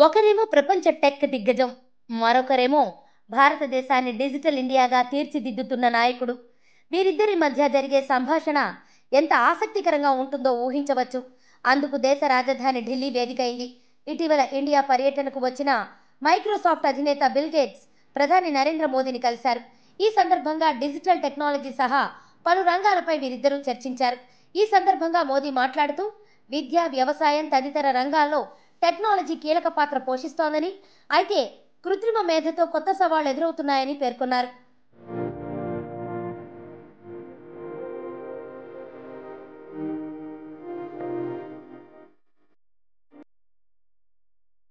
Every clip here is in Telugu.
ఒకరేమో ప్రపంచ టెక్ దిగ్గజం, మరొకరేమో భారతదేశాన్ని డిజిటల్ ఇండియాగా తీర్చిదిద్దుతున్న నాయకుడు. వీరిద్దరి మధ్య జరిగే సంభాషణ ఎంత ఆసక్తికరంగా ఉంటుందో ఊహించవచ్చు. అందుకు దేశ రాజధాని ఢిల్లీ వేదిక అయింది. ఇటీవల ఇండియా పర్యటనకు వచ్చిన మైక్రోసాఫ్ట్ అధినేత బిల్ గేట్స్ ప్రధాని నరేంద్ర మోదీని కలిశారు. ఈ సందర్భంగా డిజిటల్ టెక్నాలజీ సహా పలు రంగాలపై వీరిద్దరూ చర్చించారు. ఈ సందర్భంగా మోదీ మాట్లాడుతూ విద్య, వ్యవసాయం తదితర రంగాల్లో టెక్నాలజీ కీలక పాత్ర పోషిస్తోందని, అయితే కృత్రిమ మేధతో కొత్త సవాళ్లు ఎదురవుతున్నాయని పేర్కొన్నారు.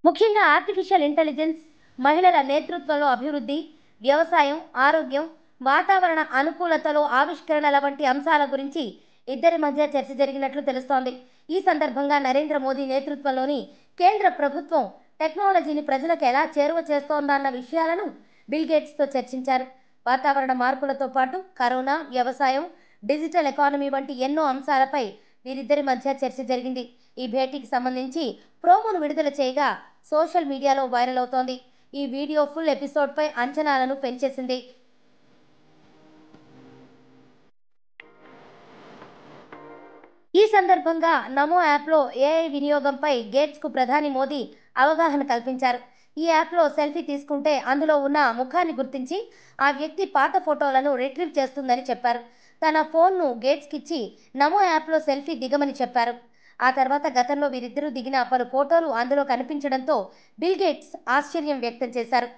ముఖ్యంగా ఆర్టిఫిషియల్ ఇంటెలిజెన్స్, మహిళల నేతృత్వంలో అభివృద్ధి, వ్యవసాయం, ఆరోగ్యం, వాతావరణ అనుకూలతలో ఆవిష్కరణల వంటి అంశాల గురించి ఇద్దరి మధ్య చర్చ జరిగినట్లు తెలుస్తోంది. ఈ సందర్భంగా నరేంద్ర మోదీ నేతృత్వంలోని కేంద్ర ప్రభుత్వం టెక్నాలజీని ప్రజలకు ఎలా చేరువ చేస్తోందన్న విషయాలను బిల్ గేట్స్తో చర్చించారు. వాతావరణ మార్పులతో పాటు కరోనా, వ్యవసాయం, డిజిటల్ ఎకానమీ వంటి ఎన్నో అంశాలపై వీరిద్దరి మధ్య చర్చ జరిగింది. ఈ భేటీకి సంబంధించి ప్రోమోను విడుదల చేయగా సోషల్ మీడియాలో వైరల్ అవుతోంది. ఈ వీడియో ఫుల్ ఎపిసోడ్పై అంచనాలను పెంచేసింది. ఈ సందర్భంగా నమో యాప్లో ఏఐ వినియోగంపై గేట్స్కు ప్రధాని మోదీ అవగాహన కల్పించారు. ఈ యాప్లో సెల్ఫీ తీసుకుంటే అందులో ఉన్న ముఖాన్ని గుర్తించి ఆ వ్యక్తి పాత ఫోటోలను రిట్రీవ్ చేస్తుందని చెప్పారు. తన ఫోన్ను గేట్స్కిచ్చి నమో యాప్లో సెల్ఫీ దిగమని చెప్పారు. ఆ తర్వాత గతంలో వీరిద్దరూ దిగిన పలు ఫోటోలు అందులో కనిపించడంతో బిల్ గేట్స్ ఆశ్చర్యం వ్యక్తం చేశారు.